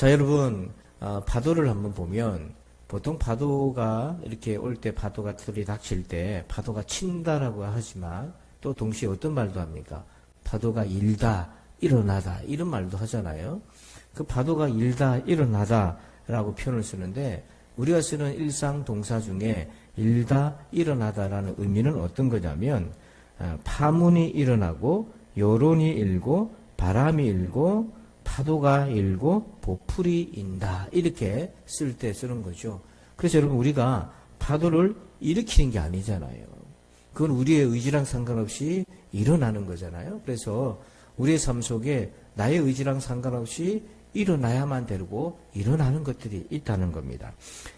자, 여러분, 파도를 한번 보면 보통 파도가 이렇게 올 때 파도가 들이닥칠 때 파도가 친다라고 하지만 또 동시에 어떤 말도 합니까? 파도가 일다, 일어나다 이런 말도 하잖아요. 그 파도가 일다, 일어나다 라고 표현을 쓰는데 우리가 쓰는 일상 동사 중에 일다, 일어나다라는 의미는 어떤 거냐면 파문이 일어나고 요론이 일고 바람이 일고 파도가 일고 보풀이 인다 이렇게 쓸 때 쓰는 거죠. 그래서 여러분 우리가 파도를 일으키는 게 아니잖아요. 그건 우리의 의지랑 상관없이 일어나는 거잖아요. 그래서 우리의 삶 속에 나의 의지랑 상관없이 일어나야만 되고 일어나는 것들이 있다는 겁니다.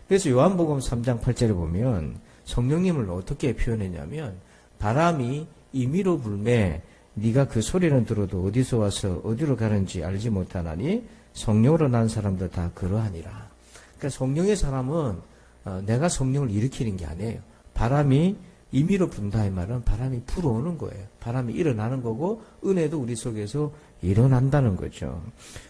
그래서 요한복음 3장 8절에 보면 성령님을 어떻게 표현했냐면 바람이 임의로 불매 네가 그 소리는 들어도 어디서 와서 어디로 가는지 알지 못하나니 성령으로 난 사람들 다 그러하니라. 그러니까 성령의 사람은 내가 성령을 일으키는 게 아니에요. 바람이 임의로 분다 이 말은 바람이 불어오는 거예요. 바람이 일어나는 거고 은혜도 우리 속에서 일어난다는 거죠.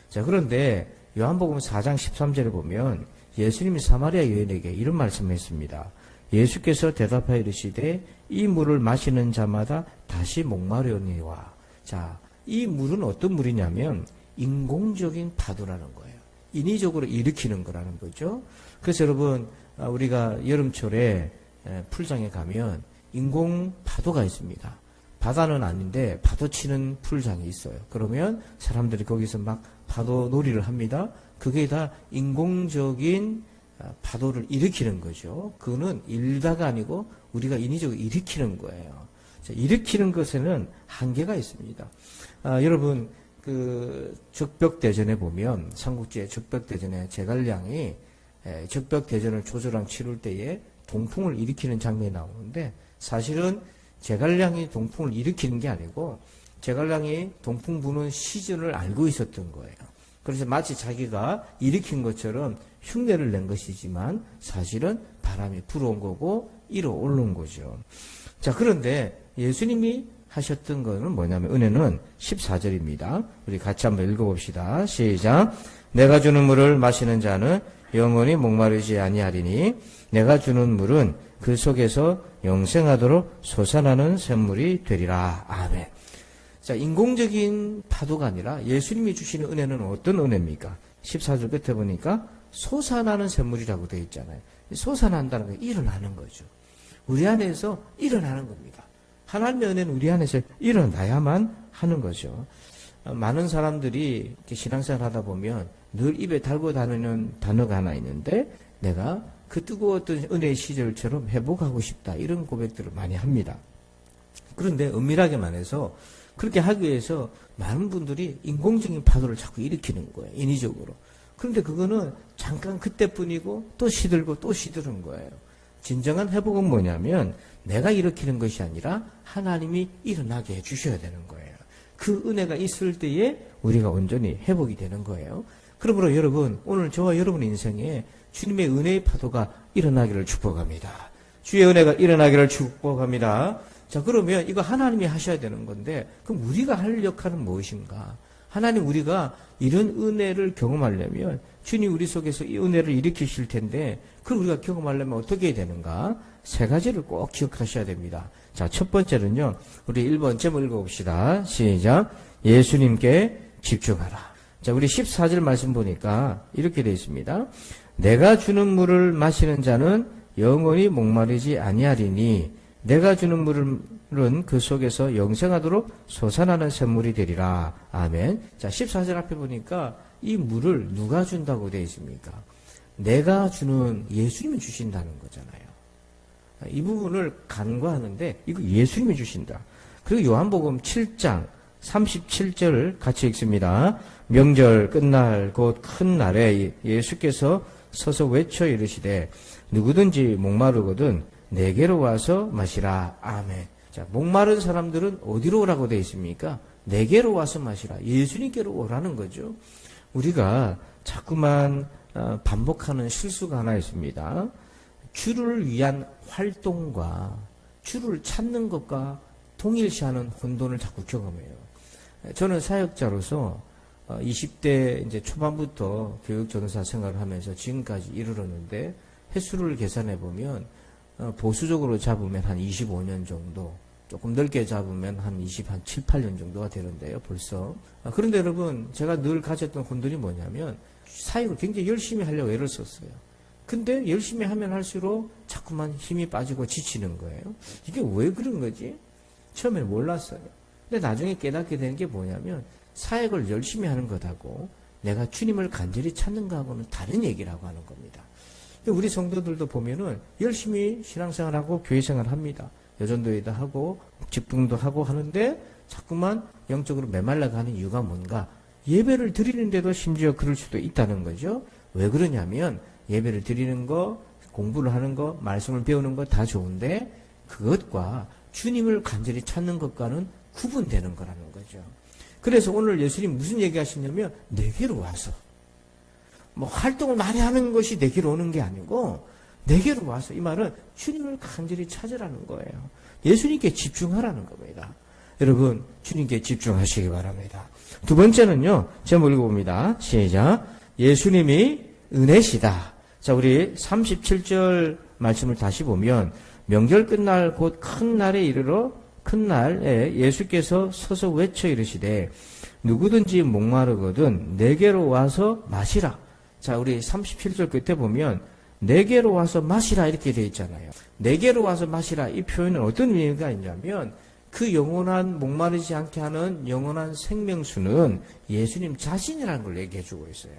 자, 그런데 요한복음 4장 13절에 보면 예수님이 사마리아 여인에게 이런 말씀했습니다. 예수께서 대답하여 이르시되 이 물을 마시는 자마다 다시 목마르니와. 자, 이 물은 어떤 물이냐면 인공적인 파도라는 거예요. 인위적으로 일으키는 거라는 거죠. 그래서 여러분 우리가 여름철에 풀장에 가면 인공 파도가 있습니다. 바다는 아닌데 파도 치는 풀장이 있어요. 그러면 사람들이 거기서 막 파도 놀이를 합니다. 그게 다 인공적인 파도를 일으키는 거죠. 그거는 일다가 아니고 우리가 인위적으로 일으키는 거예요. 자, 일으키는 것에는 한계가 있습니다. 여러분 그 적벽대전에 보면 삼국지의 적벽대전에 제갈량이 적벽대전을 조조랑 치룰 때에 동풍을 일으키는 장면이 나오는데 사실은 제갈량이 동풍을 일으키는 게 아니고 제갈량이 동풍 부는 시즌을 알고 있었던 거예요. 그래서 마치 자기가 일으킨 것처럼 흉내를 낸 것이지만 사실은 바람이 불어온 거고 일어오른 거죠. 자, 그런데 예수님이 하셨던 거는 뭐냐면 은혜는 14절입니다. 우리 같이 한번 읽어봅시다. 시작. 내가 주는 물을 마시는 자는 영원히 목마르지 아니하리니 내가 주는 물은 그 속에서 영생하도록 솟아나는 샘물이 되리라. 아멘. 자, 인공적인 파도가 아니라 예수님이 주시는 은혜는 어떤 은혜입니까? 14절 끝에 보니까 솟아나는 샘물이라고 되어 있잖아요. 솟아난다는 게 일어나는 거죠. 우리 안에서 일어나는 겁니다. 하나님의 은혜는 우리 안에서 일어나야만 하는 거죠. 많은 사람들이 이렇게 신앙생활 하다 보면 늘 입에 달고 다니는 단어가 하나 있는데 내가 그 뜨거웠던 은혜의 시절처럼 회복하고 싶다 이런 고백들을 많이 합니다. 그런데 엄밀하게 말해서 그렇게 하기 위해서 많은 분들이 인공적인 파도를 자꾸 일으키는 거예요. 인위적으로. 그런데 그거는 잠깐 그때뿐이고 또 시들고 또 시드는 거예요. 진정한 회복은 뭐냐면 내가 일으키는 것이 아니라 하나님이 일어나게 해주셔야 되는 거예요. 그 은혜가 있을 때에 우리가 온전히 회복이 되는 거예요. 그러므로 여러분 오늘 저와 여러분의 인생에 주님의 은혜의 파도가 일어나기를 축복합니다. 주의 은혜가 일어나기를 축복합니다. 자, 그러면 이거 하나님이 하셔야 되는 건데 그럼 우리가 할 역할은 무엇인가? 하나님 우리가 이런 은혜를 경험하려면 주님 우리 속에서 이 은혜를 일으키실 텐데 그걸 우리가 경험하려면 어떻게 해야 되는가? 세 가지를 꼭 기억하셔야 됩니다. 자, 첫 번째는요. 우리 1번 제목 읽어봅시다. 시작. 예수님께 집중하라. 자, 우리 14절 말씀 보니까 이렇게 되어 있습니다. 내가 주는 물을 마시는 자는 영원히 목마르지 아니하리니 내가 주는 물은 그 속에서 영생하도록 솟아나는 샘물이 되리라. 아멘. 자, 14절 앞에 보니까 이 물을 누가 준다고 되어 있습니까? 내가 주는 예수님이 주신다는 거잖아요. 이 부분을 간과하는데 이거 예수님이 주신다. 그리고 요한복음 7장 37절 같이 읽습니다. 명절 끝날 곧 큰 날에 예수께서 서서 외쳐 이르시되 누구든지 목마르거든 내게로 와서 마시라. 아멘. 자, 목마른 사람들은 어디로 오라고 되어 있습니까? 내게로 와서 마시라. 예수님께로 오라는 거죠. 우리가 자꾸만 반복하는 실수가 하나 있습니다. 주를 위한 활동과 주를 찾는 것과 동일시하는 혼돈을 자꾸 경험해요. 저는 사역자로서 20대 이제 초반부터 교육전도사 생활을 하면서 지금까지 이르렀는데 횟수를 계산해 보면 보수적으로 잡으면 한 25년 정도, 조금 넓게 잡으면 한 7, 8년 정도가 되는데요, 벌써. 그런데 여러분, 제가 늘 가졌던 혼돈이 뭐냐면, 사역을 굉장히 열심히 하려고 애를 썼어요. 근데 열심히 하면 할수록 자꾸만 힘이 빠지고 지치는 거예요. 이게 왜 그런 거지? 처음에는 몰랐어요. 근데 나중에 깨닫게 되는 게 뭐냐면, 사역을 열심히 하는 것하고 내가 주님을 간절히 찾는 것하고는 다른 얘기라고 하는 겁니다. 우리 성도들도 보면은 열심히 신앙생활하고 교회생활 합니다. 여전도회도 하고 집중도 하고 하는데 자꾸만 영적으로 메말라가는 이유가 뭔가? 예배를 드리는데도 심지어 그럴 수도 있다는 거죠. 왜 그러냐면 예배를 드리는 거, 공부를 하는 거, 말씀을 배우는 거 다 좋은데 그것과 주님을 간절히 찾는 것과는 구분되는 거라는 거죠. 그래서 오늘 예수님 무슨 얘기하시냐면 내게로 와서 뭐 활동을 많이 하는 것이 내게로 오는 게 아니고 내게로 와서, 이 말은 주님을 간절히 찾으라는 거예요. 예수님께 집중하라는 겁니다. 여러분, 주님께 집중하시기 바랍니다. 두 번째는요, 제목 읽어봅니다. 시작. 예수님이 은혜시다. 자, 우리 37절 말씀을 다시 보면, 명절 끝날 곧 큰 날에 이르러 큰 날에 예수께서 서서 외쳐 이르시되 누구든지 목마르거든 내게로 와서 마시라. 자, 우리 37절 끝에 보면 내게로 와서 마시라 이렇게 되어 있잖아요. 내게로 와서 마시라, 이 표현은 어떤 의미가 있냐면 그 영원한 목마르지 않게 하는 영원한 생명수는 예수님 자신이라는 걸 얘기해 주고 있어요.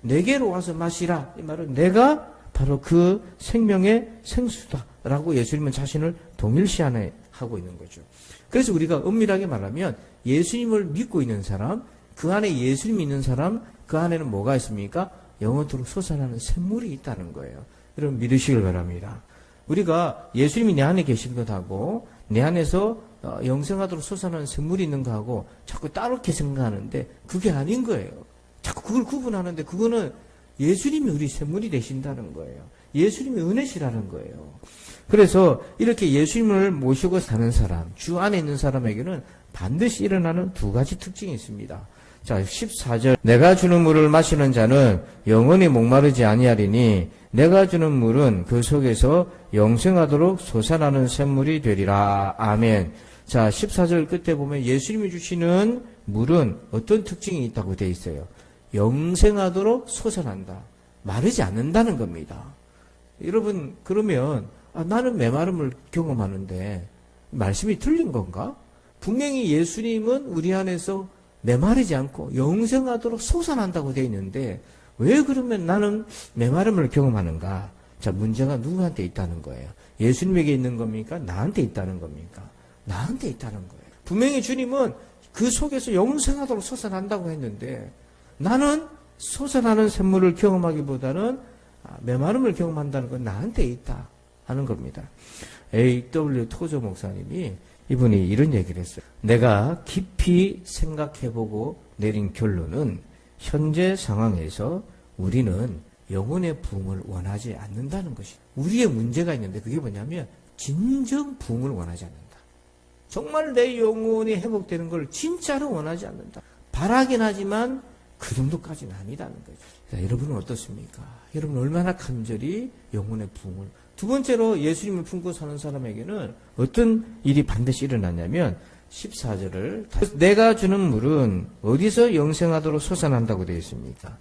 내게로 와서 마시라, 이 말은 내가 바로 그 생명의 생수다라고 예수님은 자신을 동일시하고 있는 거죠. 그래서 우리가 엄밀하게 말하면 예수님을 믿고 있는 사람, 그 안에 예수님이 있는 사람, 그 안에는 뭐가 있습니까? 영원토록 솟아나는 샘물이 있다는 거예요. 여러분 믿으시길 바랍니다. 우리가 예수님이 내 안에 계신 것하고 내 안에서 영생하도록 솟아나는 샘물이 있는 거하고 자꾸 따롭게 생각하는데 그게 아닌 거예요. 자꾸 그걸 구분하는데 그거는 예수님이 우리 샘물이 되신다는 거예요. 예수님이 은혜시라는 거예요. 그래서 이렇게 예수님을 모시고 사는 사람, 주 안에 있는 사람에게는 반드시 일어나는 두 가지 특징이 있습니다. 자, 14절. 내가 주는 물을 마시는 자는 영원히 목마르지 아니하리니 내가 주는 물은 그 속에서 영생하도록 솟아나는 샘물이 되리라. 아멘. 자, 14절 끝에 보면 예수님이 주시는 물은 어떤 특징이 있다고 되어 있어요. 영생하도록 솟아난다. 마르지 않는다는 겁니다. 여러분, 그러면 나는 메마름을 경험하는데 말씀이 틀린 건가? 분명히 예수님은 우리 안에서 메마르지 않고 영생하도록 솟아난다고 되어 있는데 왜 그러면 나는 메마름을 경험하는가? 자, 문제가 누구한테 있다는 거예요? 예수님에게 있는 겁니까? 나한테 있다는 겁니까? 나한테 있다는 거예요. 분명히 주님은 그 속에서 영생하도록 솟아난다고 했는데 나는 솟아나는 샘물을 경험하기보다는 메마름을 경험한다는 건 나한테 있다 하는 겁니다. A.W. 토저 목사님이 이분이 이런 얘기를 했어요. 내가 깊이 생각해보고 내린 결론은 현재 상황에서 우리는 영혼의 부흥을 원하지 않는다는 것이다. 우리의 문제가 있는데 그게 뭐냐면 진정 부흥을 원하지 않는다. 정말 내 영혼이 회복되는 걸 진짜로 원하지 않는다. 바라긴 하지만 그 정도까지는 아니다는 거죠. 자, 여러분은 어떻습니까? 여러분 얼마나 간절히 영혼의 부흥을. 두 번째로 예수님을 품고 사는 사람에게는 어떤 일이 반드시 일어나냐면 14절을 내가 주는 물은 어디서 영생하도록 솟아난다고 되어 있습니까?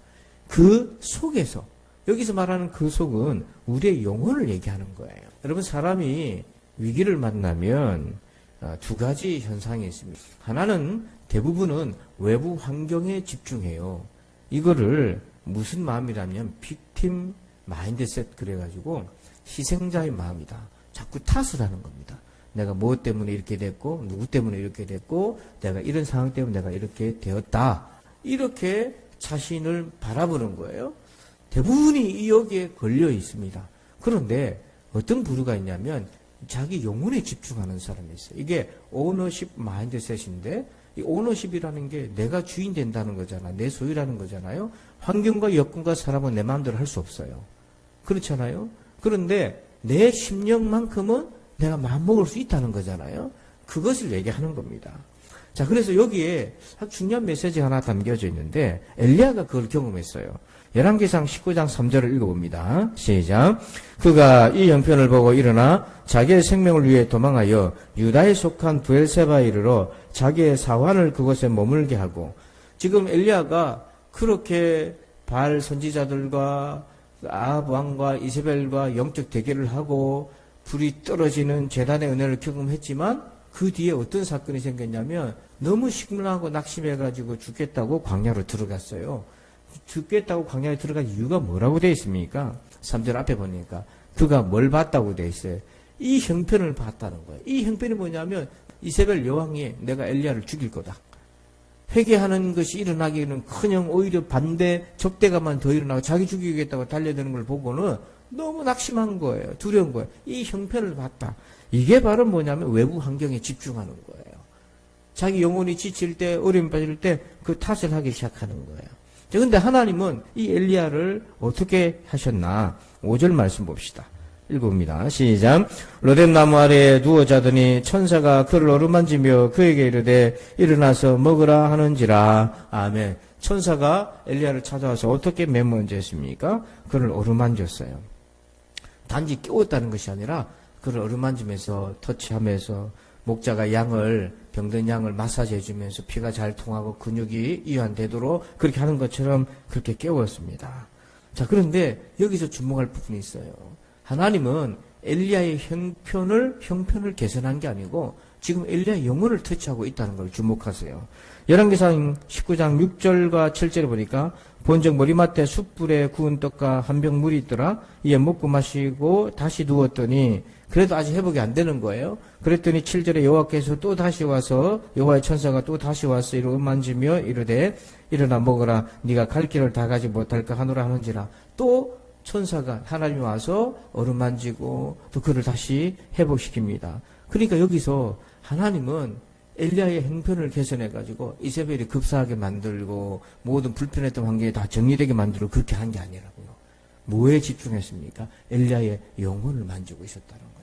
그 속에서. 여기서 말하는 그 속은 우리의 영혼을 얘기하는 거예요. 여러분 사람이 위기를 만나면 두 가지 현상이 있습니다. 하나는 대부분은 외부 환경에 집중해요. 이거를 무슨 마음이라면 빅팀 마인드셋 그래가지고 희생자의 마음이다. 자꾸 탓을 하는 겁니다. 내가 무엇 때문에 이렇게 됐고 누구 때문에 이렇게 됐고 내가 이런 상황 때문에 내가 이렇게 되었다. 이렇게 자신을 바라보는 거예요. 대부분이 여기에 걸려 있습니다. 그런데 어떤 부류가 있냐면 자기 영혼에 집중하는 사람이 있어요. 이게 오너십 마인드셋인데 이 오너십이라는 게 내가 주인 된다는 거잖아. 내 소유라는 거잖아요. 환경과 여건과 사람은 내 마음대로 할 수 없어요. 그렇잖아요. 그런데 내 심령만큼은 내가 마음먹을 수 있다는 거잖아요. 그것을 얘기하는 겁니다. 자, 그래서 여기에 아주 중요한 메시지가 하나 담겨져 있는데 엘리야가 그걸 경험했어요. 열왕기상 19장 3절을 읽어봅니다. 시작. 그가 이 형편을 보고 일어나 자기의 생명을 위해 도망하여 유다에 속한 브엘세바에 이르러 자기의 사환을 그곳에 머물게 하고, 지금 엘리야가 그렇게 바알 선지자들과 아합 왕과 이세벨과 영적 대결을 하고 불이 떨어지는 제단의 은혜를 경험했지만 그 뒤에 어떤 사건이 생겼냐면 너무 식물하고 낙심해가지고 죽겠다고 광야로 들어갔어요. 죽겠다고 광야에 들어간 이유가 뭐라고 되어 있습니까? 3절 앞에 보니까 그가 뭘 봤다고 되어 있어요. 이 형편을 봤다는 거예요. 이 형편이 뭐냐면 이세벨 여왕이 내가 엘리야를 죽일 거다. 회개하는 것이 일어나기는 커녕 오히려 반대 적대감만 더 일어나고 자기 죽이겠다고 달려드는 걸 보고는 너무 낙심한 거예요. 두려운 거예요. 이 형편을 봤다. 이게 바로 뭐냐면 외부 환경에 집중하는 거예요. 자기 영혼이 지칠 때, 어려움에 빠질 때 그 탓을 하기 시작하는 거예요. 그런데 하나님은 이 엘리야를 어떻게 하셨나? 5절 말씀 봅시다. 읽어봅니다. 시작. 로뎀나무 아래에 누워 자더니 천사가 그를 어루만지며 그에게 이르되 일어나서 먹으라 하는지라. 아멘. 천사가 엘리야를 찾아와서 어떻게 맨 먼저 했습니까? 그를 어루만졌어요. 단지 깨웠다는 것이 아니라 그를 어루만지면서 터치하면서 목자가 병든 양을 마사지해 주면서 피가 잘 통하고 근육이 이완되도록 그렇게 하는 것처럼 그렇게 깨웠습니다. 자, 그런데 여기서 주목할 부분이 있어요. 하나님은 엘리야의 형편을 개선한 게 아니고 지금 엘리야의 영혼을 터치하고 있다는 걸 주목하세요. 열왕기상 19장 6절과 7절에 보니까 본적 머리맡에 숯불에 구운 떡과 한 병 물이 있더라. 이에 먹고 마시고 다시 누웠더니 그래도 아직 회복이 안 되는 거예요. 그랬더니 7절에 여호와께서 또 다시 와서 여호와의 천사가 또 다시 와서 이를 만지며 이르되 일어나 먹으라. 네가 갈 길을 다 가지 못할까 하노라 하는지라. 또 천사가 하나님이 와서 어루만지고 또 그를 다시 회복시킵니다. 그러니까 여기서 하나님은 엘리야의 형편을 개선해가지고 이세벨이 급사하게 만들고 모든 불편했던 환경이 다 정리되게 만들고 그렇게 한 게 아니라고요. 뭐에 집중했습니까? 엘리야의 영혼을 만지고 있었다는 거예요.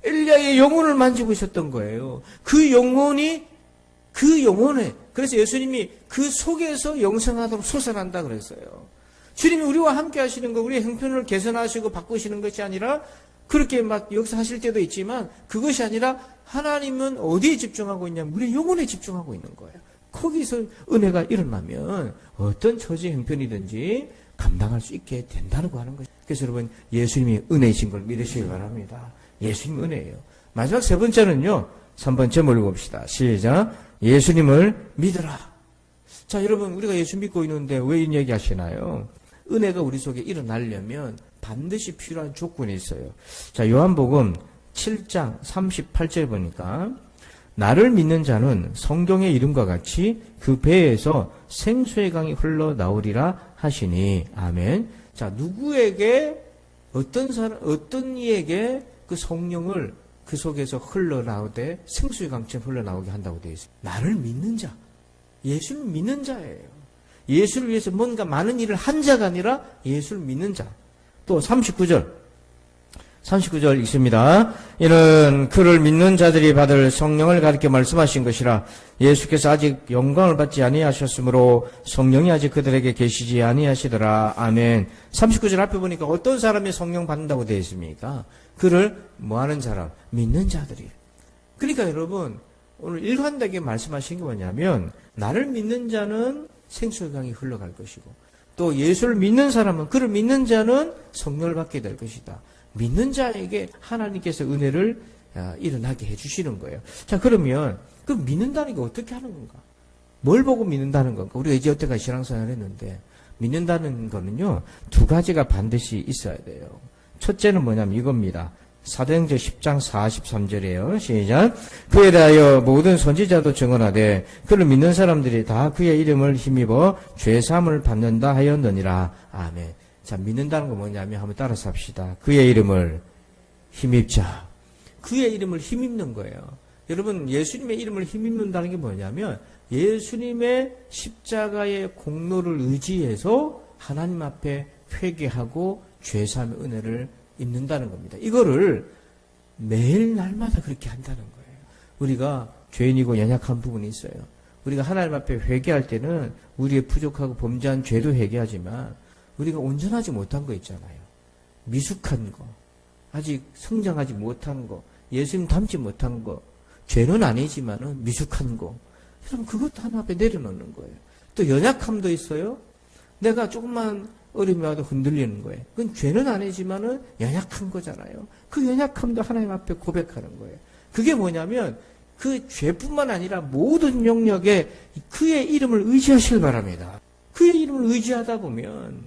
엘리야의 영혼을 만지고 있었던 거예요. 그 영혼에 그래서 예수님이 그 속에서 영생하도록 솟아난다 그랬어요. 주님이 우리와 함께 하시는 거, 우리의 형편을 개선하시고 바꾸시는 것이 아니라 그렇게 막 역사하실 때도 있지만 그것이 아니라 하나님은 어디에 집중하고 있냐면 우리의 영혼에 집중하고 있는 거예요. 거기서 은혜가 일어나면 어떤 처지 형편이든지 감당할 수 있게 된다고 하는 거죠. 그래서 여러분 예수님이 은혜이신 걸 믿으시기 바랍니다. 예수님 은혜예요. 마지막 세 번째는요. 3번 제목 읽어봅시다. 시작. 예수님을 믿으라. 자, 여러분 우리가 예수 믿고 있는데 왜 이 얘기 하시나요? 은혜가 우리 속에 일어나려면 반드시 필요한 조건이 있어요. 자, 요한복음 7장 38절 보니까 나를 믿는 자는 성경의 이름과 같이 그 배에서 생수의 강이 흘러나오리라 하시니. 아멘. 자, 누구에게 어떤 이에게 그 성령을 그 속에서 흘러나오되 생수의 강처럼 흘러나오게 한다고 되어 있습니다. 나를 믿는 자. 예수를 믿는 자예요. 예수를 위해서 뭔가 많은 일을 한 자가 아니라 예수를 믿는 자. 또 39절 있습니다. 이는 그를 믿는 자들이 받을 성령을 가르쳐 말씀하신 것이라. 예수께서 아직 영광을 받지 아니하셨으므로 성령이 아직 그들에게 계시지 아니하시더라. 아멘. 39절 앞에 보니까 어떤 사람이 성령 받는다고 되어 있습니까? 그를 뭐하는 사람? 믿는 자들이. 그러니까 여러분 오늘 일관되게 말씀하신 게 뭐냐면 나를 믿는 자는 생수의 강이 흘러갈 것이고 또 예수를 믿는 사람은 그를 믿는 자는 성령을 받게 될 것이다. 믿는 자에게 하나님께서 은혜를 일어나게 해주시는 거예요. 자, 그러면 그 믿는다는 게 어떻게 하는 건가? 뭘 보고 믿는다는 건가? 우리가 이제 여태까지 신앙생활을 했는데 믿는다는 거는요 2가지가 반드시 있어야 돼요. 첫째는 뭐냐면 이겁니다. 사도행전 10장 43절이에요. 시작. 그에 대하여 모든 선지자도 증언하되 그를 믿는 사람들이 다 그의 이름을 힘입어 죄사함을 받는다 하였느니라. 아멘. 자, 믿는다는 건 뭐냐면 한번 따라서 합시다. 그의 이름을 힘입자. 그의 이름을 힘입는 거예요. 여러분 예수님의 이름을 힘입는다는 게 뭐냐면 예수님의 십자가의 공로를 의지해서 하나님 앞에 회개하고 죄사함의 은혜를 입는다는 겁니다. 이거를 매일 날마다 그렇게 한다는 거예요. 우리가 죄인이고 연약한 부분이 있어요. 우리가 하나님 앞에 회개할 때는 우리의 부족하고 범죄한 죄도 회개하지만 우리가 온전하지 못한 거 있잖아요. 미숙한 거, 아직 성장하지 못한 거, 예수님 닮지 못한 거, 죄는 아니지만은 미숙한 거. 여러분 그것도 하나님 앞에 내려놓는 거예요. 또 연약함도 있어요. 내가 조금만 어려움이 와도 흔들리는 거예요. 그건 죄는 아니지만은 연약한 거잖아요. 그 연약함도 하나님 앞에 고백하는 거예요. 그게 뭐냐면 그 죄뿐만 아니라 모든 영역에 그의 이름을 의지하시길 바랍니다. 그의 이름을 의지하다 보면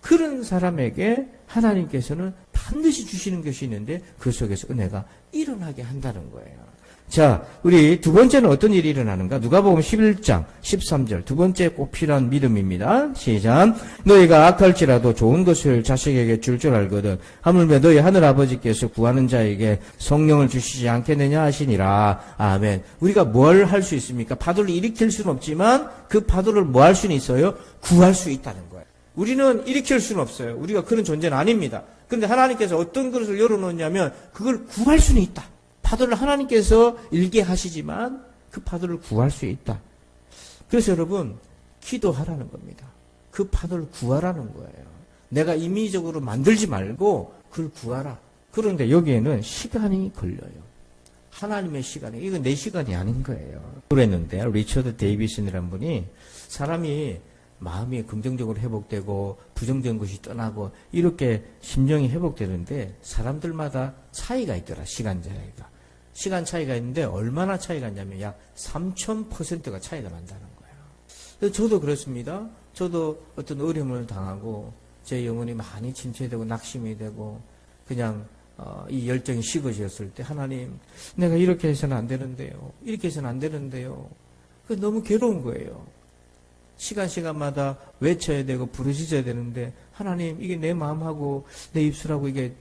그런 사람에게 하나님께서는 반드시 주시는 것이 있는데 그 속에서 은혜가 일어나게 한다는 거예요. 자, 우리 두 번째는 어떤 일이 일어나는가? 누가복음 11장 13절 두 번째 꼭 필요한 믿음입니다. 시작. 너희가 악할지라도 좋은 것을 자식에게 줄 알거든 하물며 너희 하늘아버지께서 구하는 자에게 성령을 주시지 않겠느냐 하시니라. 아멘. 우리가 뭘 할 수 있습니까? 파도를 일으킬 수는 없지만 그 파도를 뭐 할 수는 있어요? 구할 수 있다는 거예요. 우리는 일으킬 수는 없어요. 우리가 그런 존재는 아닙니다. 그런데 하나님께서 어떤 그릇을 열어놓냐면 그걸 구할 수는 있다. 파도를 하나님께서 일게 하시지만 그 파도를 구할 수 있다. 그래서 여러분 기도하라는 겁니다. 그 파도를 구하라는 거예요. 내가 임의적으로 만들지 말고 그걸 구하라. 그런데 여기에는 시간이 걸려요. 하나님의 시간이. 이건 내 시간이 아닌 거예요. 그랬는데 리처드 데이비슨이라는 분이 사람이 마음이 긍정적으로 회복되고 부정적인 것이 떠나고 이렇게 심정이 회복되는데 사람들마다 차이가 있더라. 시간 차이가. 시간 차이가 있는데 얼마나 차이가 있냐면 약 3000%가 차이가 난다는 거예요. 저도 그렇습니다. 저도 어떤 어려움을 당하고 제 영혼이 많이 침체되고 낙심이 되고 그냥 이 열정이 식어졌을 때 하나님 내가 이렇게 해서는 안 되는데요. 이렇게 해서는 안 되는데요. 그 너무 괴로운 거예요. 시간마다 외쳐야 되고 부르짖어야 되는데 하나님 이게 내 마음하고 내 입술하고 이게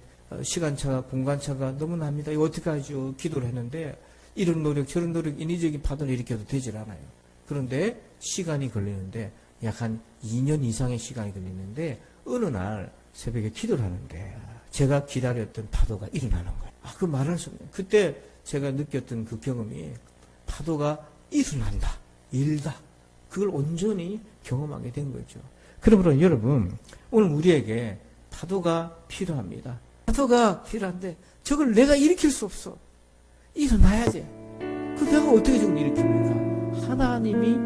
시간차가 공간차가 너무 납니다. 이거 어떻게 하죠? 기도를 했는데 이런 노력 저런 노력 인위적인 파도를 일으켜도 되질 않아요. 그런데 시간이 걸리는데 약 한 2년 이상의 시간이 걸리는데 어느 날 새벽에 기도를 하는데 제가 기다렸던 파도가 일어나는 거예요. 그 말할 수 없는. 그때 제가 느꼈던 그 경험이 파도가 일어난다. 일다. 그걸 온전히 경험하게 된 거죠. 그러므로 여러분 오늘 우리에게 파도가 필요합니다. 파도가 필요한데 저걸 내가 일으킬 수 없어. 일어나야지. 그 내가 어떻게 저걸 일으킵니까? 하나님이